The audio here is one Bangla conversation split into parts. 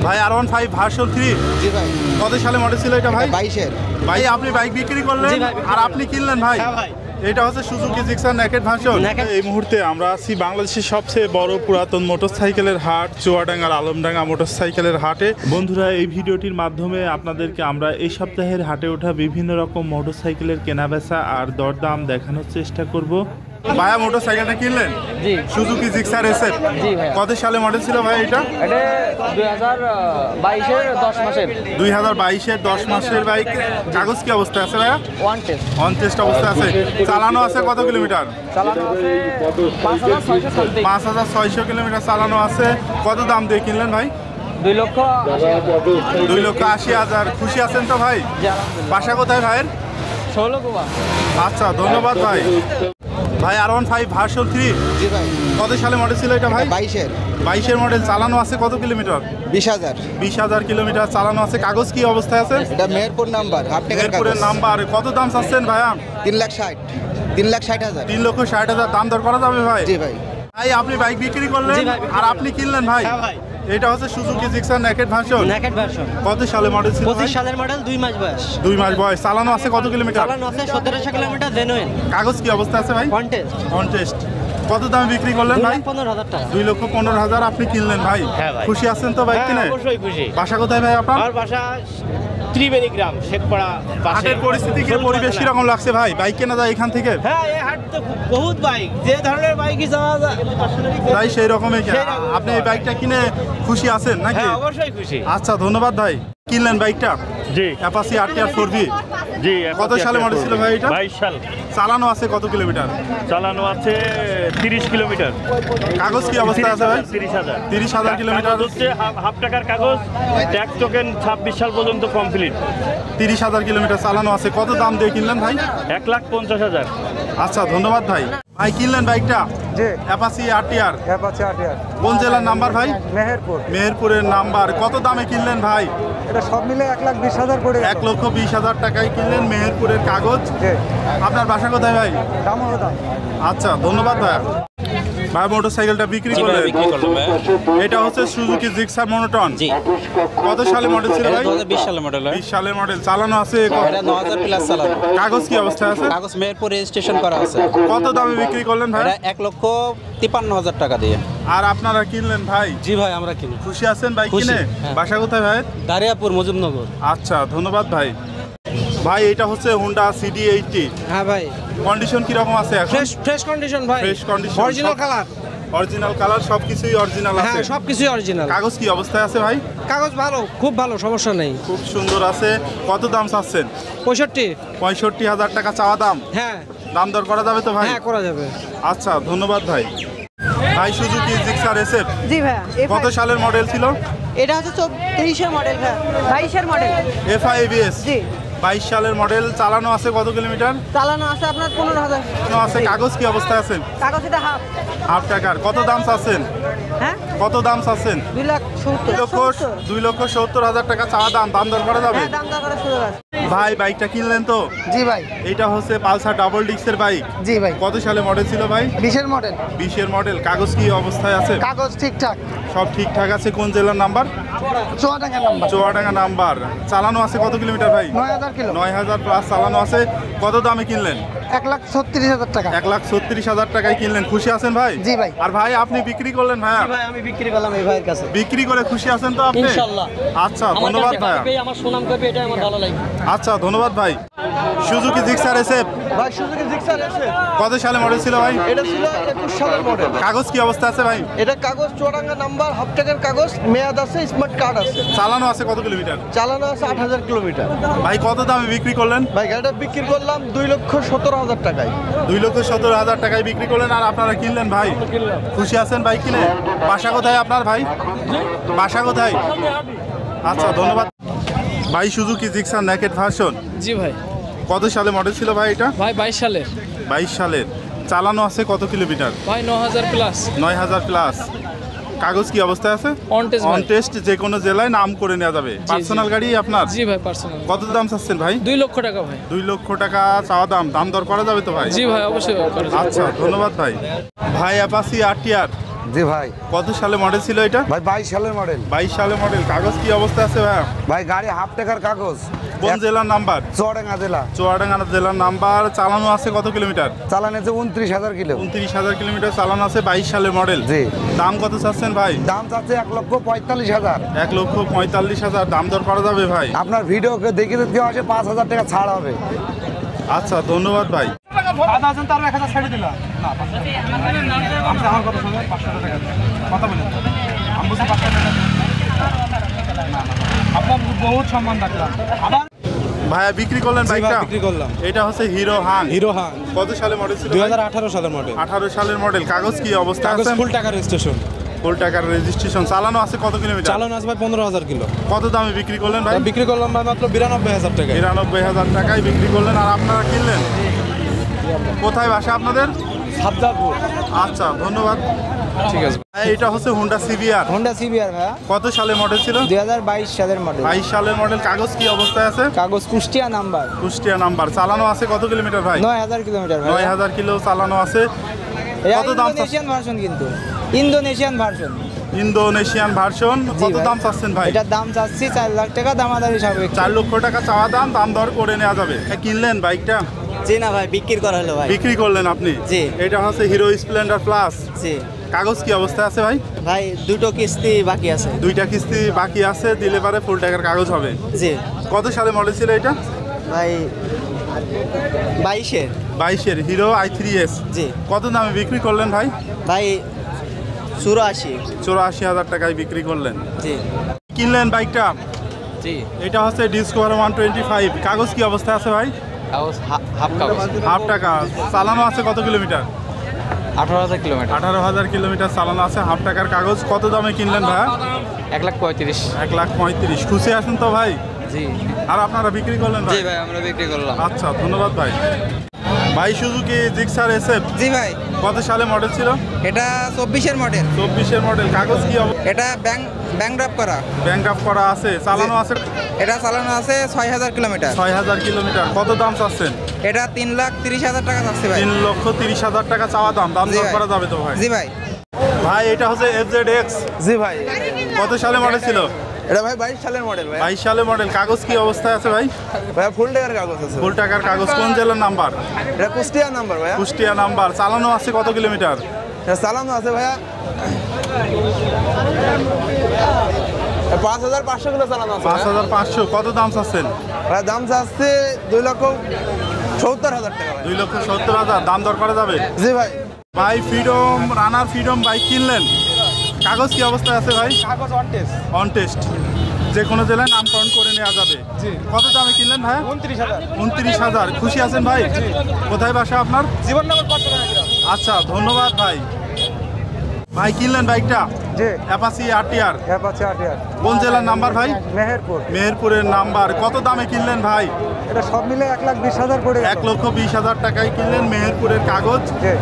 ভাই R15 ভার্সন 3। জি ভাই। কত সালে মডেল ছিল এটা ভাই? 22-এর। ভাই আপনি বাইক বিক্রি করলেন আর আপনি কিনলেন ভাই? হ্যাঁ ভাই। এটা হচ্ছে সুজুকি জিক্সার নেকেড ভার্সন। এই মুহূর্তে আমরা আছি বাংলাদেশের সবচেয়ে বড় পুরাতন মোটরসাইকেলের হাট চুয়াডাঙ্গার আলমডাঙ্গা মোটরসাইকেলের হাটে। বন্ধুরা, এই ভিডিওটির মাধ্যমে আপনাদেরকে আমরা এই সপ্তাহের হাটে ওঠা বিভিন্ন রকম মোটরসাইকেলের কেনাবেচা আর দরদাম দেখানোর চেষ্টা করব। ভাইয়া মোটরসাইকেলটা কিনলেন? জি। Suzuki Gixxer SF. জি ভাই। কত সালে মডেল ছিল ভাই এটা? এটা 2022-এর 10 মাসের। 2022-এর 10 মাসের বাইক। কাগজ কি অবস্থা আছে ভাইয়া? One test. অন টেস্ট অবস্থা আছে। চালানো আছে কত কিলোমিটার? চালানো আছে 5600 সামথিং। 5600 কিলোমিটার চালানো আছে। কত দাম দিয়ে কিনলেন ভাই? 2,80,000। 2,80,000। খুশি আছেন তো ভাই? জি আলহামদুলিল্লাহ। বাসা কোথায় ভাইয়ের? 16 গোবা। আচ্ছা, ধন্যবাদ ভাই। ভাই R15 ভার্সন 3। জি ভাই। কত সালে মডেল ছিল এটা ভাই? 22-এর। 22-এর মডেল। চালানো আছে কত কিলোমিটার? 20,000। 20,000 কিলোমিটার চালানো আছে। কাগজ কি অবস্থায় আছে? এটা মেহেরপুর নাম্বার, হাফ টাকার কাগজ। মেহেরপুরের নাম্বার। কত দাম চাচ্ছেন ভাইয়া? 3,60,000। 3,60,000 দাম দর করা যাবে ভাই? জি ভাই। ভাই আপনি বাইক বিক্রি করলেন জি ভাই। আর আপনি কিনলেন ভাই? হ্যাঁ ভাই। এটা হচ্ছে Suzuki Gixxer naked version. Naked version. কত সালে মডেল ছিল? 25 সালের মডেল, 2 মাস বয়স। 2 মাস বয়স। চালানো আছে কত কিলোমিটার? চালানো আছে 1700 কিলোমিটার জেনুইন। কাগজ কি অবস্থা আছে ভাই? One test. On test. কত দামে বিক্রি করলেন ভাই? 2,15,000 টাকা। 2,15,000 আপনি কিনলেন ভাই? হ্যাঁ ভাই। খুশি আছেন তো বাইক কিনে? অবশ্যই খুশি। বাসা কোথায় ভাই আপনার? আমার বাসা ত্রিবেণী গ্রাম, শেখপাড়া পাশে। হাটের পরিস্থিতি কি, পরিবেশ কিরকম লাগছে ভাই? বাইক কেনা যায় এখান থেকে? হ্যাঁ, এই হাট তো বহুত বাইক, যে ধরনের বাইকই চাওয়া যায়। তাই সেই রকমই সেই রকম। আপনি এই বাইকটা কিনে খুশি আছেন নাকি? হ্যাঁ, অবশ্যই খুশি। আচ্ছা, ধন্যবাদ ভাই। কিনলেন বাইকটা? জি অ্যাপাচি RTR 4V। জি। কত সালে মডেল ছিল ভাই এটা? 22 সাল। চালানো আছে কত কিলোমিটার? চালানো আছে 30 কিলোমিটার। কাগজ কি অবস্থা আছে ভাই? 30,000। 30,000 কিলোমিটার। কাগজ হচ্ছে হাফ টাকার কাগজ, ট্যাক্স টোকেন 26 সাল পর্যন্ত কমপ্লিট। 30,000 কিলোমিটার চালানো আছে। কত দাম দিয়ে কিনলেন ভাই? 1,50,000। আচ্ছা, ধন্যবাদ ভাই। ভাই কিনলেন বাইকটা? জি। Apache RTR। Apache RTR। কোন জেলার নাম্বার ভাই? মেহেরপুর। মেহেরপুরের নাম্বার। কত দামে কিনলেন ভাই? এটা সব মিলে 1,20,000 পড়ে গেল। 1,20,000 টাকায় কিনলেন। মেহেরপুরের কাগজ। জি। আপনার বাসা কোথায় ভাই? দাম হলো দাম। আচ্ছা, ধন্যবাদ ভাই। ভাই মোটরসাইকেলটা বিক্রি করলেন? এটা হচ্ছে সুজুকি জিক্সার মনোটন। জি। কত সালে মডেল ছিল ভাই? 2020 সালের মডেল। 20 সালের মডেল। চালানো আছে এটা 9,000 প্লাস চালানো। কাগজ কি অবস্থায় আছে? কাগজ মেহেরপুর রেজিস্ট্রেশন করা আছে। কত দামে বিক্রি করলেন ভাই? এটা 1,53,000 টাকা দিয়ে। আর আপনারা কিনলেন ভাই? জি ভাই, আমরা কিনি। খুশি আছেন বাইক খুশি, কিনে? হ্যাঁ। বাসা কোথায় ভাই? দারিয়াপুর, মুজিবনগর। আচ্ছা, ধন্যবাদ ভাই। ভাই এটা হচ্ছে হুন্ডা CD80। হ্যাঁ ভাই। কন্ডিশন কি রকম আছে এখন? ফ্রেশ কন্ডিশন ভাই। Fresh condition. Original colour. Original colour, সবকিছুই অরিজিনাল আছে। হ্যাঁ, সবকিছুই অরিজিনাল। কাগজ কি অবস্থায় আছে ভাই? কাগজ ভালো, খুব ভালো, সমস্যা নেই। খুব সুন্দর আছে। কত দাম চাচ্ছেন? 65। 65,000 টাকা চাওয়া দাম। হ্যাঁ। দাম দর করা যাবে তো ভাই? হ্যাঁ, করা যাবে। আচ্ছা, ধন্যবাদ ভাই। ভাই সুজুকি জিক্সার এসএফ। জি ভাইয়া। কত সালের মডেল ছিল? এটা হচ্ছে 23-এর মডেল ভাইয়া। 22-এর মডেল। FI ABS। জি। 22 সালের মডেল। চালানো আছে কত কিলোমিটার? চালানো আছে আপনার 15,000। চালানো আছে। কাগজ কি অবস্থায় আছে? কাগজ এটা হাফ। হাফ টাকার। কত দাম চাচ্ছেন? হ্যাঁ, কত দাম চাচ্ছেন? 2,70,000। 2,70,000 টাকা চাওয়া দাম। দাম দর করা যাবে? হ্যাঁ, দাম দর করার সুযোগ আছে। ভাই বাইকটা কিনলেন তো? জি ভাই। এটা হচ্ছে পালসার ডাবল ডিস্কের বাইক। জি ভাই। কত সালে মডেল ছিল ভাই? 20-এর মডেল। 20-এর মডেল। কাগজ কি অবস্থায় আছে? কাগজ ঠিকঠাক। সব ঠিকঠাক আছে। কোন জেলার number? Chuadanga number. Chuadanga number. চালানো আছে কত কিলোমিটার ভাই? 9,000 কিলো। 9,000 প্লাস চালানো আছে। কত দামে কিনলেন? 1,36,000 টাকা। 1,36,000 টাকায় কিনলেন। খুশি আছেন ভাই? জি ভাই। আর ভাই আপনি বিক্রি করলেন ভাইয়া? ভাই আমি বিক্রি করলাম এই ভাইয়ের কাছে। বিক্রি করে খুশি আছেন তো আপনি? ইনশাআল্লাহ। আচ্ছা, ধন্যবাদ ভাইয়া। আমার সুনাম করবে, এটাই আমার ভালো লাগে। আচ্ছা, ধন্যবাদ ভাই। Suzuki Gixxer SF. ভাই সুজুকি জিক্সার আছে। কত সালে মডেল ছিল ভাই? এটা ছিল 21 সালের মডেল। কাগজ কি অবস্থা আছে ভাই? এটা কাগজ চুয়াডাঙ্গা নাম্বার, হাফ টাকার কাগজ, মেয়াদ আছে, স্মার্ট কার্ড আছে। চালানো আছে কত কিলোমিটার? চালানো আছে 8,000 কিলোমিটার। ভাই কত দামে বিক্রি করলেন? ভাই গাড়িটা বিক্রি করলাম 2,17,000 টাকায়। 2,17,000 টাকায় বিক্রি করলেন। আর আপনারা কিনলেন ভাই? খুশি আছেন বাইক কিনে? বাসা কোথায় আপনার ভাই? বাসা কোথায়? আচ্ছা, ধন্যবাদ ভাই। Suzuki Gixxer naked version. জি ভাই। কত সালে মডেল ছিল ভাই এটা? ভাই 22 সালের। 22 সালের। চালানো আছে কত কিলোমিটার? ভাই 9,000 প্লাস। 9,000 প্লাস। কাগজ কি অবস্থায় আছে? On test on test. যে কোনো জেলায় নাম করে নেওয়া যাবে। পার্সোনাল গাড়ি আপনার? জি ভাই, পার্সোনাল। কত দাম চাচ্ছেন ভাই? 2 লক্ষ টাকা ভাই। 2 লক্ষ টাকা চাওয়া দাম। দাম দর করা যাবে তো ভাই? জি ভাই, অবশ্যই করা যাবে। আচ্ছা, ধন্যবাদ ভাই। ভাই অ্যাপাচি RTR। জি ভাই। কত সালে মডেল ছিল এটা? ভাই 22 সালের মডেল। 22 সালে মডেল। কাগজ কি অবস্থা আছে ভাই? ভাই গাড়ি হাফ টাকার কাগজ। কোন জেলার নাম্বার? চুয়াডাঙ্গা জেলা। চুয়াডাঙ্গা জেলার নাম্বার। চালানো আছে কত কিলোমিটার? চালান আছে 29,000 কিলো। 29,000 কিলোমিটার চালানো আছে। 22 সালের মডেল। জি। দাম কত চাচ্ছেন ভাই? দাম চাচ্ছে 1,45,000। 1,45,000 দাম দর করা যাবে ভাই? আপনার ভিডিওকে দেখে দেখতে আসে 5,000 টাকা ছাড় হবে। আচ্ছা ধন্যবাদ ভাই। ভাইয়া বিক্রি করলেন বাইকটা? বিক্রি করলাম। এটা হচ্ছে হিরো হাং। হিরো হাং কত সালে মডেল ছিল? 2018 সালের মডেল। 18 সালের মডেল। কাগজ কি অবস্থা কাগজ আছে? ফুল টাকা রেজিস্ট্রেশন। ফুল টাকার রেজিস্ট্রেশন। চালানো আছে কত কিলোমিটার? চালানো আছে ভাই 15,000 কিলো। কত দামে বিক্রি করলেন ভাই? বিক্রি করলাম ভাই মাত্র 92,000 টাকা। 92,000 টাকায় বিক্রি করলেন। আর আপনারা কিনলেন? কোথায় বাসা আপনাদের? সাবদাপুর। আচ্ছা ধন্যবাদ। ঠিক আছে। এটা হচ্ছে হুন্ডা সিবিআর। হোন্ডা সিবিআর ভাইয়া কত সালে মডেল ছিল? 2022 সালের মডেল। 22 সালের মডেল। কাগজ কি অবস্থায় আছে? কাগজ কুষ্টিয়া নাম্বার। কুষ্টিয়া নাম্বার। চালানো আছে কত কিলোমিটার ভাই? 9,000 কিলোমিটার ভাই। 9,000 কিলো চালানো আছে। এটা কত দাম ইন্দোনেশিয়ান ভার্সন কিন্তু। Indonesian version. Indonesian version. কত ভাই। দাম চাচ্ছেন ভাই? এটার দাম চাচ্ছি 4 লাখ টাকা, দামাদামি সাপেক্ষে। 4 লক্ষ টাকা চাওয়া দাম, দাম দর করে নেওয়া যাবে। কিনলেন বাইকটা? জি না ভাই, বিক্রি করা হলো ভাই। বিক্রি করলেন আপনি? জি। এটা হচ্ছে হিরো স্প্লেন্ডার প্লাস। জি কাগজ কি অবস্থায় আছে ভাই? ভাই, দুটো কিস্তি বাকি আছে। 2টা কিস্তি বাকি আছে, দিলে পারে ফুল টাকার কাগজ হবে। জি কত সালে মডেল ছিল এটা? ভাই 22-এর। 22-এর হিরো i3s। জি কত দামে বিক্রি করলেন ভাই? ভাই 84। 84,000 টাকায় বিক্রি করলেন। জি কিনলেন বাইকটা? জি। এটা হচ্ছে ডিসকভার 125। কাগজ কি অবস্থায় আছে ভাই? কাগজ হাফ কাগজ। হাফ টাকা। চালানো আছে কত কিলোমিটার? 18,000 কিলোমিটার। 18,000 কিলোমিটার চালানো আছে। হাফ টাকার কাগজ। কত দামে কিনলেন ভাই? 1,35,000। 1,35,000। খুশি আছেন তো ভাই? জি। আর আপনারা বিক্রি করলেন ভাই? জি ভাই, আমরা বিক্রি করলাম। আচ্ছা ধন্যবাদ ভাই। ভাই সুজুকি জিক্সার এসএফ জি ভাই, কত সালে মডেল ছিল? এটা 24-এর মডেল। 24-এর মডেল। কাগজ কি এটা ব্যাংক ড্রাফট করা। ব্যাংক আপ করা আছে। চালানো আছে? এটা চালানো আছে 6,000 কিলোমিটার। 6,000 কিলোমিটার। কত দাম চাচ্ছেন? এটা 3,30,000 টাকা চাচ্ছে ভাই। 3,30,000 টাকা চাওয়া দাম, দাম জি দর ভাই। করা যাবে তো ভাই? জি ভাই। ভাই এটা হচ্ছে FZX। জি ভাই। কত সালে মডেল ছিল? এটা ভাই 22 সালের মডেল ভাই। 22 সালে মডেল। কাগজ কি অবস্থায় আছে ভাই? ভাই ফুল টাকার কাগজ আছে। ফুল টাকার কাগজ। কোন জেলার নাম্বার? এটা কুষ্টিয়া নাম্বার ভাই। কুষ্টিয়া নাম্বার। চালানো আছে কত কিলোমিটার? এটা চালানো আছে ভাইয়া 5,500 কিলো চালানো আছে। 5,500। কত দাম চাচ্ছেন? ভাই দাম চাচ্ছে 2,70,000 টাকা ভাই। 2,70,000। দাম দর করা যাবে? জি ভাই। ভাই ফ্রিডম রানার ফ্রিডম বাইক কিনলেন? কাগজ কি অবস্থায় আছে ভাই? কাগজ অন টেস্ট। On test. যে কোনো জেলায় নামকরণ করে নেওয়া যাবে। জি। কত দামে কিনলেন ভাই? 29,000। 29,000। খুশি আছেন ভাই? কোথায় বাসা আপনার? জীবননগর পাটনা। আচ্ছা ধন্যবাদ ভাই। ভাই কিনলেন বাইকটা? জি। Apache RTR। Apache RTR। কোন জেলার নাম্বার ভাই? মেহেরপুর। মেহেরপুরের নাম্বার। কত দামে কিনলেন ভাই? এটা সব মিলে 1,20,000 পড়ে গেল। 1,20,000 টাকায় কিনলেন। মেহেরপুরের কাগজ। জি।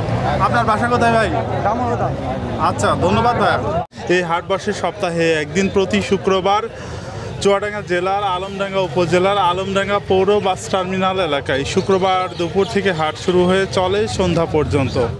আপনার বাসা কোথায় ভাই? দাম হলো দাম। আচ্ছা ধন্যবাদ ভাই। এই হাটবাসের সপ্তাহে একদিন প্রতি শুক্রবার চুয়াডাঙ্গা জেলার আলমডাঙ্গা উপজেলার আলমডাঙ্গা পৌর বাস টার্মিনাল এলাকায় শুক্রবার দুপুর থেকে হাট শুরু হয়ে চলে সন্ধ্যা পর্যন্ত।